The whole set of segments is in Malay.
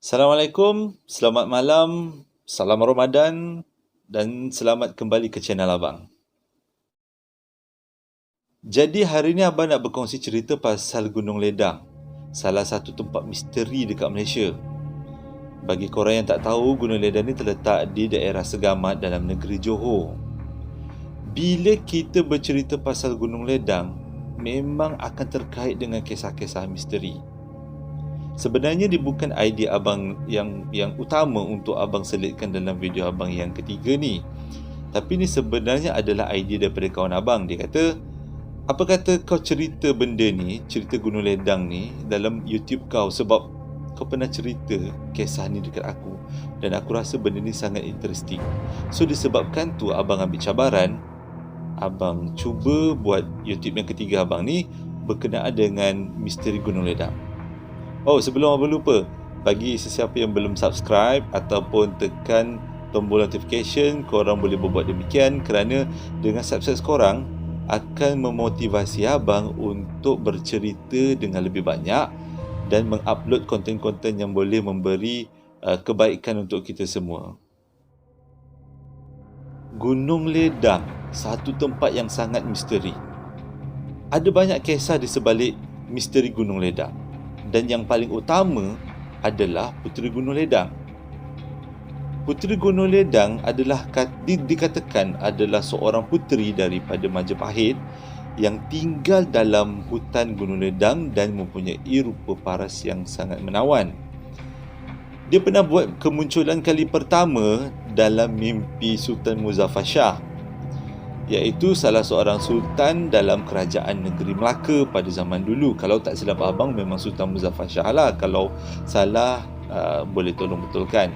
Assalamualaikum, selamat malam, salam Ramadan dan selamat kembali ke channel Abang. Jadi hari ni Abang nak berkongsi cerita pasal Gunung Ledang, salah satu tempat misteri dekat Malaysia. Bagi korang yang tak tahu, Gunung Ledang ni terletak di daerah Segamat dalam negeri Johor. Bila kita bercerita pasal Gunung Ledang, memang akan terkait dengan kisah-kisah misteri. Sebenarnya dia bukan idea abang yang utama untuk abang selitkan dalam video abang yang ketiga ni. Tapi ni sebenarnya adalah idea daripada kawan abang. Dia kata, apa kata kau cerita benda ni, cerita Gunung Ledang ni dalam YouTube kau, sebab kau pernah cerita kisah ni dekat aku dan aku rasa benda ni sangat interesting. So disebabkan tu abang ambil cabaran, abang cuba buat YouTube yang ketiga abang ni berkenaan dengan misteri Gunung Ledang. Oh, sebelum abang lupa, bagi sesiapa yang belum subscribe ataupun tekan tombol notification, korang boleh berbuat demikian kerana dengan subscribe korang akan memotivasi abang untuk bercerita dengan lebih banyak dan mengupload konten-konten yang boleh memberi kebaikan untuk kita semua. Gunung Ledang, satu tempat yang sangat misteri. Ada banyak kisah di sebalik misteri Gunung Ledang. Dan yang paling utama adalah Puteri Gunung Ledang. Puteri Gunung Ledang adalah dikatakan adalah seorang puteri daripada Majapahit yang tinggal dalam hutan Gunung Ledang dan mempunyai rupa paras yang sangat menawan. Dia pernah buat kemunculan kali pertama dalam mimpi Sultan Muzaffar Shah, iaitu salah seorang sultan dalam kerajaan negeri Melaka pada zaman dulu. Kalau tak silap abang, memang Sultan Muzaffar Shah lah. Kalau salah, boleh tolong betulkan.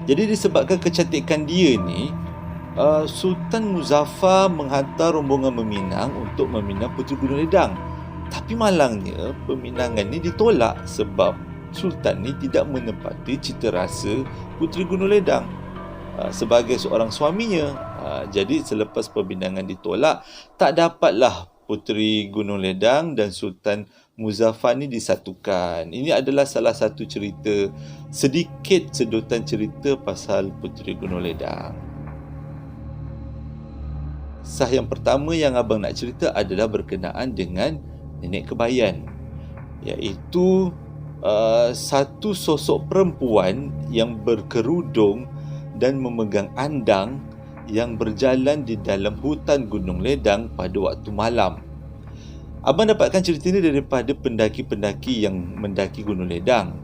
Jadi disebabkan kecantikan dia ni, Sultan Muzaffar menghantar rombongan meminang untuk meminang Puteri Gunung Ledang. Tapi malangnya, peminangan ni ditolak sebab Sultan ni tidak menepati cita rasa Puteri Gunung Ledang sebagai seorang suaminya. Jadi selepas peminangan ditolak, tak dapatlah Puteri Gunung Ledang dan Sultan Muzaffar ni disatukan. Ini adalah salah satu cerita, sedikit sedutan cerita pasal Puteri Gunung Ledang. Kisah yang pertama yang abang nak cerita adalah berkenaan dengan Nenek Kebayan, iaitu satu sosok perempuan yang berkerudung dan memegang andang yang berjalan di dalam hutan Gunung Ledang pada waktu malam. Abang dapatkan cerita ini daripada pendaki-pendaki yang mendaki Gunung Ledang,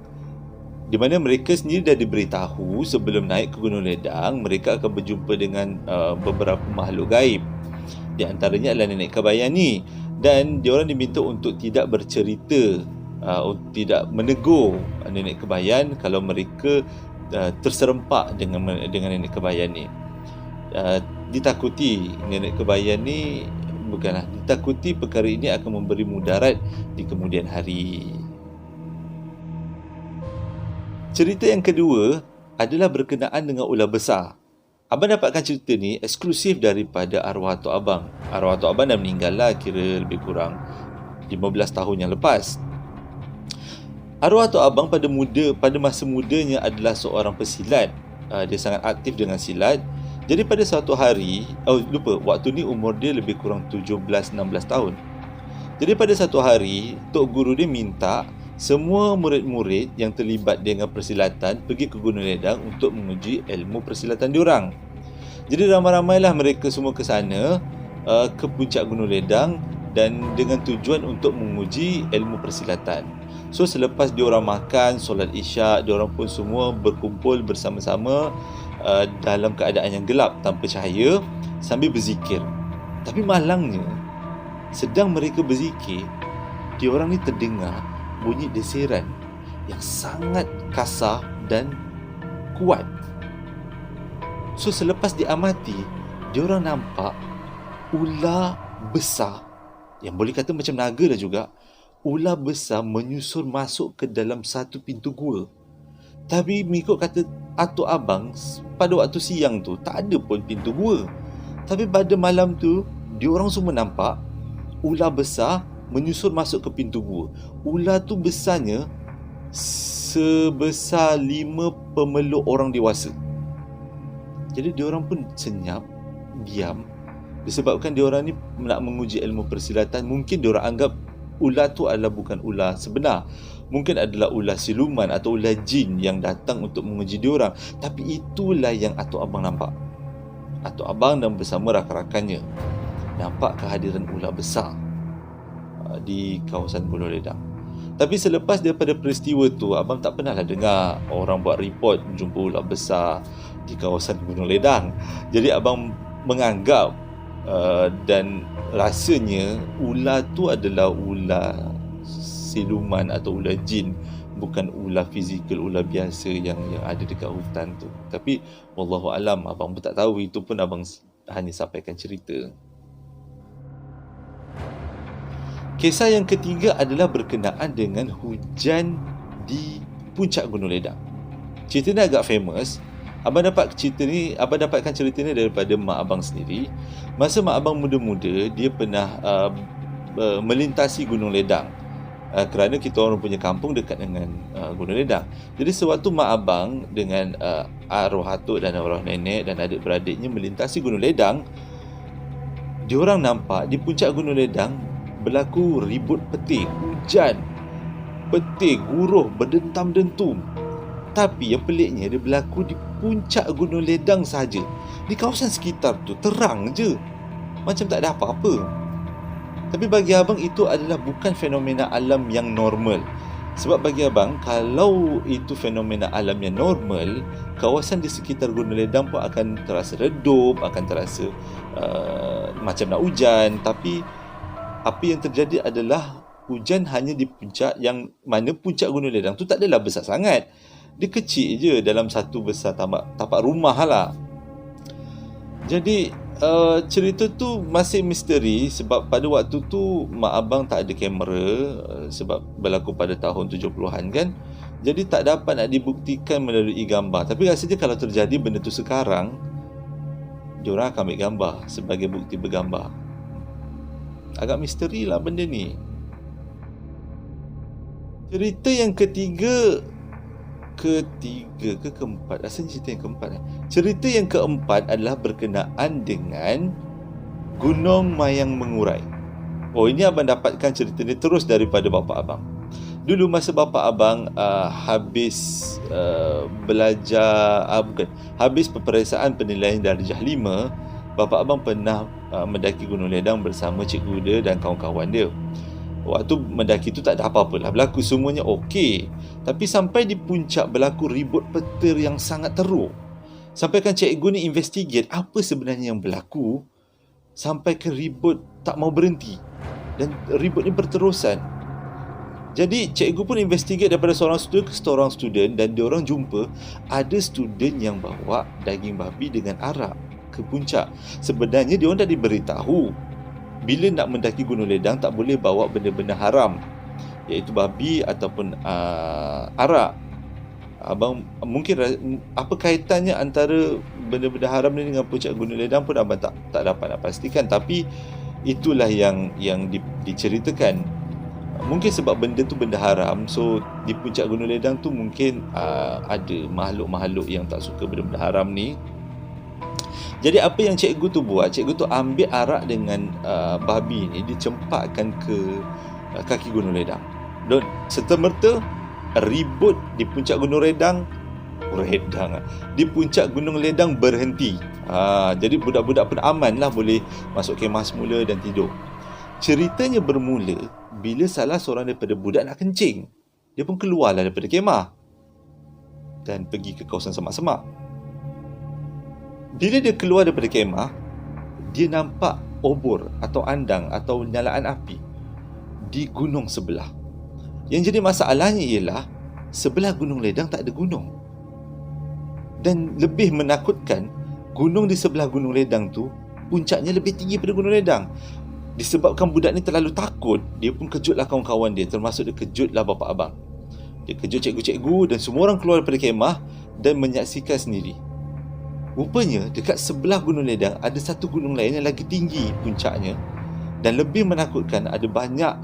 di mana mereka sendiri dah diberitahu sebelum naik ke Gunung Ledang mereka akan berjumpa dengan beberapa makhluk gaib. Di antaranya adalah Nenek Kebayan ni, dan diorang diminta untuk tidak bercerita, tidak menegur Nenek Kebayan kalau mereka terserempak dengan Nenek Kebayan ni. Ditakuti Nenek Kebayan ni, ditakuti perkara ini akan memberi mudarat di kemudian hari. Cerita yang kedua adalah berkenaan dengan ular besar. Abang dapatkan cerita ni eksklusif daripada arwah atuk abang. Arwah atuk abang dah meninggal lah, kira lebih kurang 15 tahun yang lepas. Arwah atuk abang pada masa mudanya adalah seorang pesilat. Dia sangat aktif dengan silat. Jadi pada suatu hari, waktu ni umur dia lebih kurang 17-16 tahun. Jadi pada satu hari, Tok Guru dia minta semua murid-murid yang terlibat dengan persilatan pergi ke Gunung Ledang untuk menguji ilmu persilatan diorang. Jadi ramai-ramailah mereka semua ke sana, ke puncak Gunung Ledang, dan dengan tujuan untuk menguji ilmu persilatan. So selepas diorang makan, solat isyak, diorang pun semua berkumpul bersama-sama dalam keadaan yang gelap tanpa cahaya sambil berzikir. Tapi malangnya, sedang mereka berzikir, diorang ni terdengar bunyi desiran yang sangat kasar dan kuat. So selepas diamati, diorang nampak ular besar, yang boleh kata macam naga lah juga. Ular besar menyusur masuk ke dalam satu pintu gua. Tapi mengikut kata atuk abang, pada waktu siang tu tak ada pun pintu gua. Tapi pada malam tu, diorang semua nampak ular besar menyusur masuk ke pintu gua. Ular tu besarnya sebesar 5 pemeluk orang dewasa. Jadi diorang pun senyap, diam, disebabkan diorang ni nak menguji ilmu persilatan. Mungkin diorang anggap ular tu adalah bukan ular sebenar, mungkin adalah ular siluman atau ular jin yang datang untuk menguji diorang. Tapi itulah yang atuk abang nampak. Atuk abang dan bersama rakan-rakannya nampak kehadiran ular besar di kawasan Gunung Ledang. Tapi selepas daripada peristiwa tu, abang tak pernahlah dengar orang buat report jumpa ular besar di kawasan Gunung Ledang. Jadi abang menganggap dan rasanya ular tu adalah ular siluman atau ular jin, bukan ular fizikal, ular biasa yang ada dekat hutan tu. Tapi wallahu alam, abang pun tak tahu, itu pun abang hanya sampaikan cerita. Kisah yang ketiga adalah berkenaan dengan hujan di puncak Gunung Ledang. Cerita ni agak famous. Abang dapatkan cerita ni daripada mak abang sendiri. Masa mak abang muda-muda, dia pernah melintasi Gunung Ledang. Kerana kita orang punya kampung dekat dengan Gunung Ledang. Jadi sewaktu mak abang dengan arwah atuk dan arwah nenek dan adik-beradiknya melintasi Gunung Ledang, diorang nampak di puncak Gunung Ledang berlaku ribut petir, hujan, petir, guruh, berdentam-dentum. Tapi yang peliknya, dia berlaku di puncak Gunung Ledang saja. Di kawasan sekitar tu terang je, macam tak ada apa-apa. Tapi bagi abang itu adalah bukan fenomena alam yang normal. Sebab bagi abang, kalau itu fenomena alam yang normal, kawasan di sekitar Gunung Ledang pun akan terasa redup, akan terasa macam nak hujan. Tapi apa yang terjadi adalah hujan hanya di puncak, yang mana puncak Gunung Ledang tu tak adalah besar sangat. Dia kecil je, dalam satu besar tapak rumah lah. Jadi cerita tu masih misteri sebab pada waktu tu mak abang tak ada kamera, sebab berlaku pada tahun 70-an kan. Jadi tak dapat nak dibuktikan melalui gambar. Tapi rasanya kalau terjadi benda tu sekarang, diorang akan ambil gambar sebagai bukti bergambar. Agak misteri lah benda ni. Cerita yang ketiga ke keempat, rasanya cerita yang keempat. Cerita yang keempat adalah berkenaan dengan Gunung Mayang Mengurai. Oh, ini abang dapatkan cerita ni terus daripada bapa abang. Dulu masa bapa abang habis habis peperiksaan penilaian darjah 5, bapa abang pernah mendaki Gunung Ledang bersama Cikgu dia dan kawan-kawan dia. Waktu mendaki tu tak ada apa-apa lah berlaku, semuanya okey. Tapi sampai di puncak berlaku ribut petir yang sangat teruk. Sampaikan cikgu ni investigate apa sebenarnya yang berlaku, sampai ke ribut tak mau berhenti dan ribut ni berterusan. Jadi cikgu pun investigate daripada seorang student ke seorang student, dan diorang jumpa ada student yang bawa daging babi dengan arak ke puncak. Sebenarnya diorang dah diberitahu bila nak mendaki Gunung Ledang tak boleh bawa benda-benda haram, iaitu babi ataupun arak. Abang mungkin apa kaitannya antara benda-benda haram ni dengan puncak Gunung Ledang pun abang tak dapat nak pastikan. Tapi itulah yang diceritakan. Mungkin sebab benda tu benda haram, so di puncak Gunung Ledang tu mungkin ada makhluk-makhluk yang tak suka benda-benda haram ni. Jadi apa yang cikgu tu buat, cikgu tu ambil arak dengan babi ni, dicempakkan ke kaki Gunung Ledang. Dan serta-merta ribut di puncak Gunung di puncak Gunung Ledang berhenti. Jadi budak-budak pun aman lah, boleh masuk kemah semula dan tidur. Ceritanya bermula bila salah seorang daripada budak nak kencing. Dia pun keluarlah daripada kemah dan pergi ke kawasan semak-semak. Bila dia keluar daripada kemah, dia nampak obor atau andang atau nyalaan api di gunung sebelah. Yang jadi masalahnya ialah sebelah Gunung Ledang tak ada gunung. Dan lebih menakutkan, gunung di sebelah Gunung Ledang tu puncaknya lebih tinggi pada Gunung Ledang. Disebabkan budak ni terlalu takut, dia pun kejutlah kawan-kawan dia, termasuk dia kejutlah bapa abang. Dia kejut cikgu-cikgu dan semua orang keluar daripada kemah dan menyaksikan sendiri. Rupanya dekat sebelah Gunung Ledang ada satu gunung lain yang lagi tinggi puncaknya, dan lebih menakutkan, ada banyak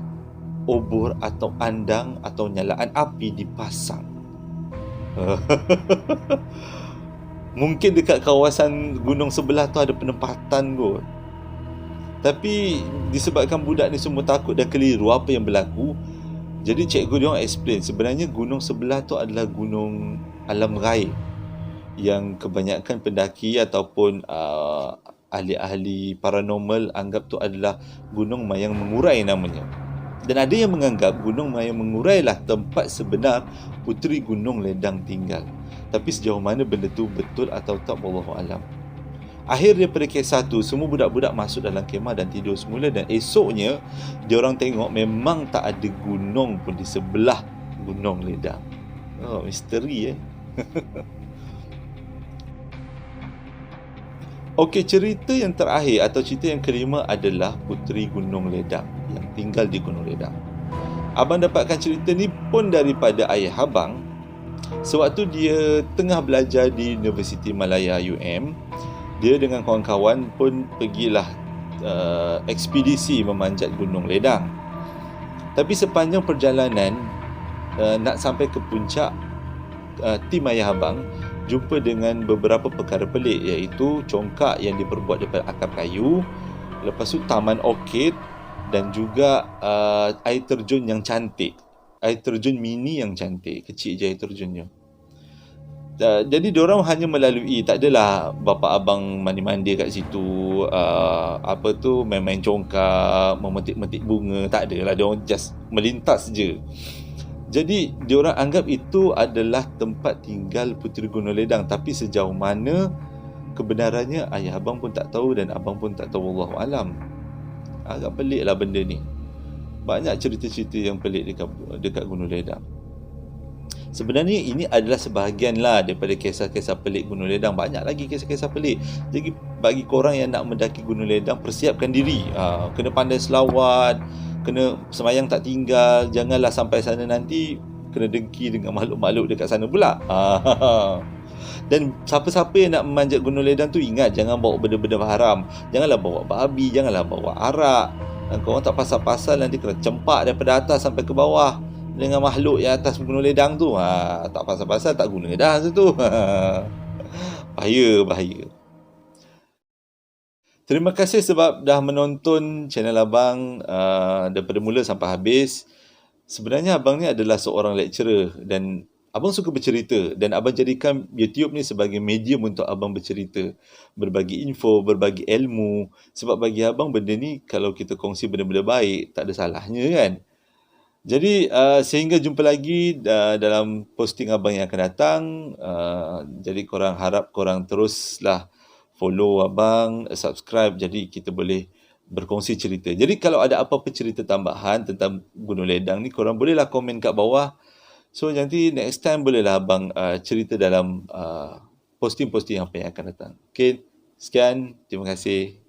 obor atau andang atau nyalaan api dipasang Mungkin dekat kawasan gunung sebelah tu ada penempatan kot. Tapi disebabkan budak ni semua takut dan keliru apa yang berlaku, jadi cikgu dia orang explain sebenarnya gunung sebelah tu adalah gunung alam gaib yang kebanyakan pendaki ataupun ahli-ahli paranormal anggap tu adalah gunung mayang mengurai namanya. Dan ada yang menganggap gunung mayang mengurai lah tempat sebenar Puteri Gunung Ledang tinggal. Tapi sejauh mana benda tu betul atau tak, wallahu alam. Akhir daripada kisah tu, semua budak-budak masuk dalam kemah dan tidur semula. Dan esoknya, diorang tengok memang tak ada gunung pun di sebelah Gunung Ledang. Oh, misteri Okey, cerita yang terakhir atau cerita yang kelima adalah Puteri Gunung Ledang yang tinggal di Gunung Ledang. Abang dapatkan cerita ni pun daripada ayah abang. Sewaktu dia tengah belajar di Universiti Malaya UM, dia dengan kawan-kawan pun pergilah ekspedisi memanjat Gunung Ledang. Tapi sepanjang perjalanan nak sampai ke puncak, tim ayah abang jumpa dengan beberapa perkara pelik, iaitu congkak yang diperbuat daripada akar kayu, lepas tu taman orkid dan juga air terjun yang cantik. Air terjun mini yang cantik, kecil je air terjunnya. Jadi diorang hanya melalui, tak adalah bapa abang mandi-mandi kat situ, apa tu, main-main congkak, memetik-metik bunga, tak adalah. Diorang just melintas je. Jadi diorang anggap itu adalah tempat tinggal Puteri Gunung Ledang, tapi sejauh mana kebenarannya ayah abang pun tak tahu dan abang pun tak tahu, wallahu alam. Agak pelik lah benda ni. Banyak cerita-cerita yang pelik dekat Gunung Ledang. Sebenarnya ini adalah sebahagian lah daripada kisah-kisah pelik Gunung Ledang. Banyak lagi kisah-kisah pelik. Jadi bagi korang yang nak mendaki Gunung Ledang, persiapkan diri. Kena pandai selawat, kena sembahyang tak tinggal. Janganlah sampai sana nanti kena dengki dengan makhluk-makhluk dekat sana pula. Dan siapa-siapa yang nak memanjat Gunung Ledang tu, ingat jangan bawa benda-benda haram. Janganlah bawa babi, janganlah bawa arak. Korang tak pasal-pasal nanti kena cempak daripada atas sampai ke bawah dengan makhluk yang atas Gunung Ledang tu. Tak pasal-pasal tak guna dah situ. Bahaya. Terima kasih sebab dah menonton channel abang daripada mula sampai habis. Sebenarnya abang ni adalah seorang lecturer dan abang suka bercerita, dan abang jadikan YouTube ni sebagai medium untuk abang bercerita, berbagi info, berbagi ilmu. Sebab bagi abang benda ni, kalau kita kongsi benda-benda baik, tak ada salahnya kan. Jadi sehingga jumpa lagi dalam posting abang yang akan datang. Jadi korang harap korang teruslah follow abang, subscribe, jadi kita boleh berkongsi cerita. Jadi kalau ada apa-apa cerita tambahan tentang Gunung Ledang ni, korang bolehlah komen kat bawah. So nanti next time bolehlah abang cerita dalam posting-posting apa yang akan datang. Okay, sekian, terima kasih.